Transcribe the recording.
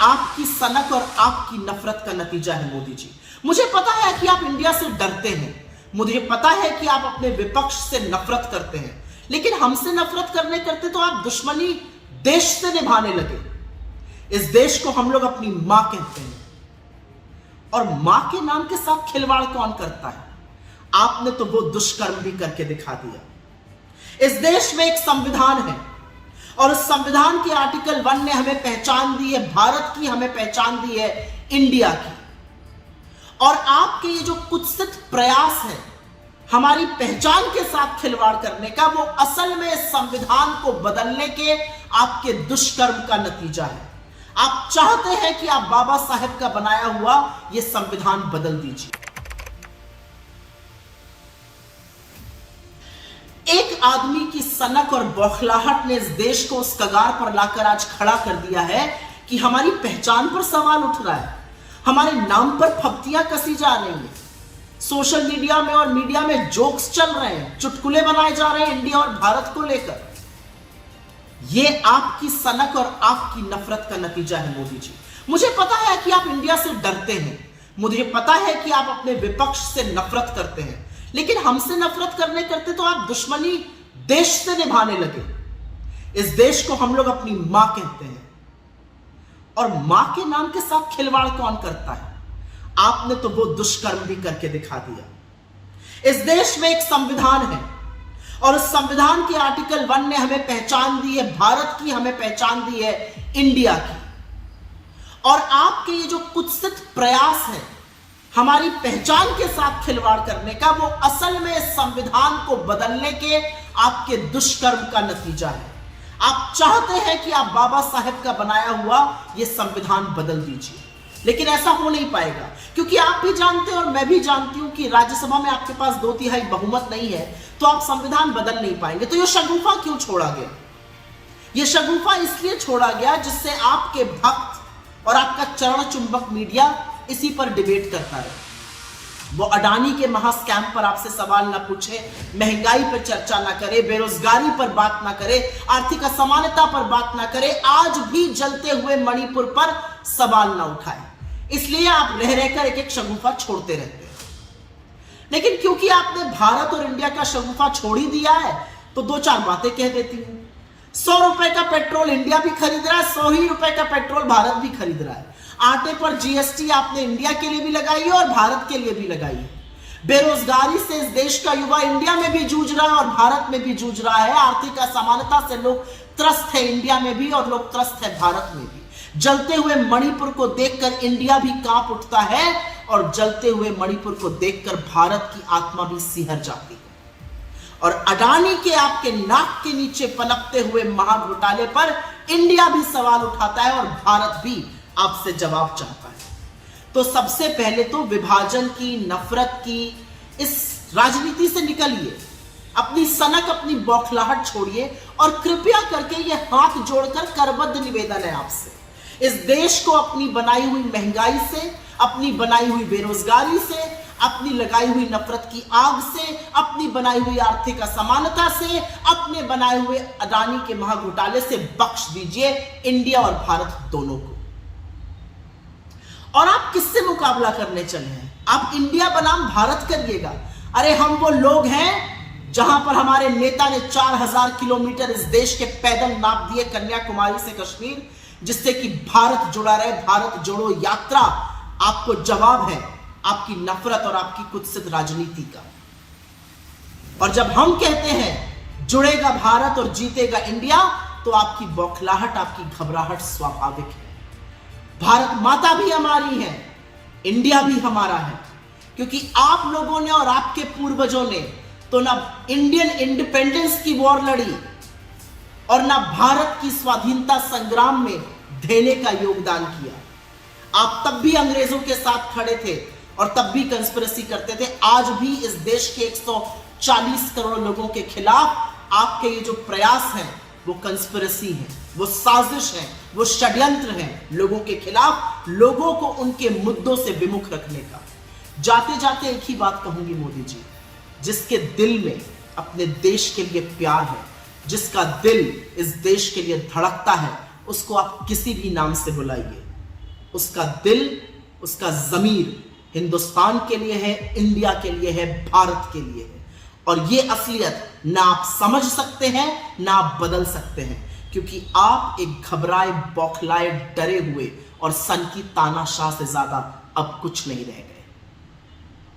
आपकी सनक और आपकी नफरत का नतीजा है मोदी जी। मुझे पता है कि आप इंडिया से डरते हैं, मुझे पता है कि आप अपने विपक्ष से नफरत करते हैं, लेकिन हमसे नफरत करते तो आप दुश्मनी देश से निभाने लगे। इस देश को हम लोग अपनी मां कहते हैं, और मां के नाम के साथ खिलवाड़ कौन करता है? आपने तो वो दुष्कर्म भी करके दिखा दिया। इस देश में एक संविधान है, और उस संविधान के आर्टिकल 1 ने हमें पहचान दी है भारत की, हमें पहचान दी है इंडिया की। और आपके ये जो कुत्सित प्रयास है हमारी पहचान के साथ खिलवाड़ करने का, वो असल में इस संविधान को बदलने के आपके दुष्कर्म का नतीजा है। आप चाहते हैं कि आप बाबा साहेब का बनाया हुआ यह संविधान बदल दीजिए। एक आदमी की सनक और बौखलाहट ने इस देश को उस कगार पर लाकर आज खड़ा कर दिया है कि हमारी पहचान पर सवाल उठ रहा है, हमारे नाम पर फप्तियां कसी जा रही हैं, सोशल मीडिया में और मीडिया में जोक्स चल रहे हैं, चुटकुले बनाए जा रहे हैं इंडिया और भारत को लेकर। यह आपकी सनक और आपकी नफरत का नतीजा है मोदी जी। मुझे पता है कि आप इंडिया से डरते हैं, मुझे पता है कि आप अपने विपक्ष से नफरत करते हैं, लेकिन हमसे नफरत करते तो आप दुश्मनी देश से निभाने लगे। इस देश को हम लोग अपनी मां कहते हैं, और मां के नाम के साथ खिलवाड़ कौन करता है? आपने तो वो दुष्कर्म भी करके दिखा दिया। इस देश में एक संविधान है, और उस संविधान के आर्टिकल 1 ने हमें पहचान दी है भारत की, हमें पहचान दी है इंडिया की। और आपके ये जो कुत्सित प्रयास है हमारी पहचान के साथ खिलवाड़ करने का, वो असल में इस संविधान को बदलने के आपके दुष्कर्म का नतीजा है। आप चाहते हैं कि आप बाबा साहेब का बनाया हुआ यह संविधान बदल दीजिए, लेकिन ऐसा हो नहीं पाएगा, क्योंकि आप भी जानते हैं और मैं भी जानती हूं कि राज्यसभा में आपके पास 2/3 बहुमत नहीं है, तो आप संविधान बदल नहीं पाएंगे। तो यह शगुफा क्यों छोड़ा गया? यह शगुफा इसलिए छोड़ा गया जिससे आपके भक्त और आपका चरण चुंबक मीडिया इसी पर डिबेट करता है। वो अडानी के महा स्कैम पर आपसे सवाल ना पूछे, महंगाई पर चर्चा ना करे, बेरोजगारी पर बात ना करे, आर्थिक असमानता पर बात ना करे, आज भी जलते हुए मणिपुर पर सवाल ना उठाए। इसलिए आप रह रहकर एक एक शगुफा छोड़ते रहते हैं। लेकिन क्योंकि आपने भारत और इंडिया का शगुफा छोड़ ही दिया है, तो 2-4 बातें कह देती हूं। 100 रुपए का पेट्रोल इंडिया भी खरीद रहा है, 100 ही रुपए का पेट्रोल भारत भी खरीद रहा है। आटे पर जीएसटी आपने इंडिया के लिए भी लगाई है और भारत के लिए भी लगाई है। बेरोजगारी से इस देश का युवा इंडिया में भी जूझ रहा है और भारत में भी जूझ रहा है। आर्थिक असमानता से लोग त्रस्त है इंडिया में भी और लोग त्रस्त है भारत में भी। जलते हुए मणिपुर को देखकर इंडिया भी कांप उठता है, और जलते हुए मणिपुर को देखकर भारत की आत्मा भी सिहर जाती है। और अडानी के आपके नाक के नीचे पनपते हुए महाघोटाले पर इंडिया भी सवाल उठाता है और भारत भी आपसे जवाब चाहता है। तो सबसे पहले तो विभाजन की, नफरत की इस राजनीति से निकलिए, अपनी सनक, अपनी बौखलाहट छोड़िए, और कृपया करके यह हाथ जोड़कर करबद्ध निवेदन है आपसे, इस देश को अपनी बनाई हुई महंगाई से, अपनी बनाई हुई बेरोजगारी से, अपनी लगाई हुई नफरत की आग से, अपनी बनाई हुई आर्थिक असमानता से, अपने बनाए हुए अडानी के महाघोटाले से बख्श दीजिए इंडिया और भारत दोनों को। और आप किससे मुकाबला करने चले हैं? आप इंडिया बनाम भारत करिएगा। अरे हम वो लोग हैं जहां पर हमारे नेता ने 4000 किलोमीटर इस देश के पैदल नाप दिए, कन्याकुमारी से कश्मीर, जिससे कि भारत जुड़ा रहे। भारत जोड़ो यात्रा आपको जवाब है आपकी नफरत और आपकी कुत्सित राजनीति का। और जब हम कहते हैं जुड़ेगा भारत और जीतेगा इंडिया, तो आपकी बौखलाहट, आपकी घबराहट स्वाभाविक है। भारत माता भी हमारी है, इंडिया भी हमारा है, क्योंकि आप लोगों ने और आपके पूर्वजों ने तो ना इंडियन इंडिपेंडेंस की वॉर लड़ी और ना भारत की स्वाधीनता संग्राम में देने का योगदान किया। आप तब भी अंग्रेजों के साथ खड़े थे और तब भी कंस्पिरेसी करते थे। आज भी इस देश के 140 करोड़ लोगों के खिलाफ आपके ये जो प्रयास हैं वो कंस्पिरेसी है, वो साजिश है, वो षड्यंत्र है लोगों के खिलाफ, लोगों को उनके मुद्दों से विमुख रखने का। जाते जाते एक ही बात कहूंगी मोदी जी, जिसके दिल में अपने देश के लिए प्यार है, जिसका दिल इस देश के लिए धड़कता है, उसको आप किसी भी नाम से बुलाइए, उसका दिल, उसका ज़मीर हिंदुस्तान के लिए है, इंडिया के लिए है, भारत के लिए है। और ये असलियत ना आप समझ सकते हैं, ना आप बदल सकते हैं, क्योंकि आप एक घबराए, बौखलाए, डरे हुए और सन की तानाशाह से ज्यादा अब कुछ नहीं रह गए।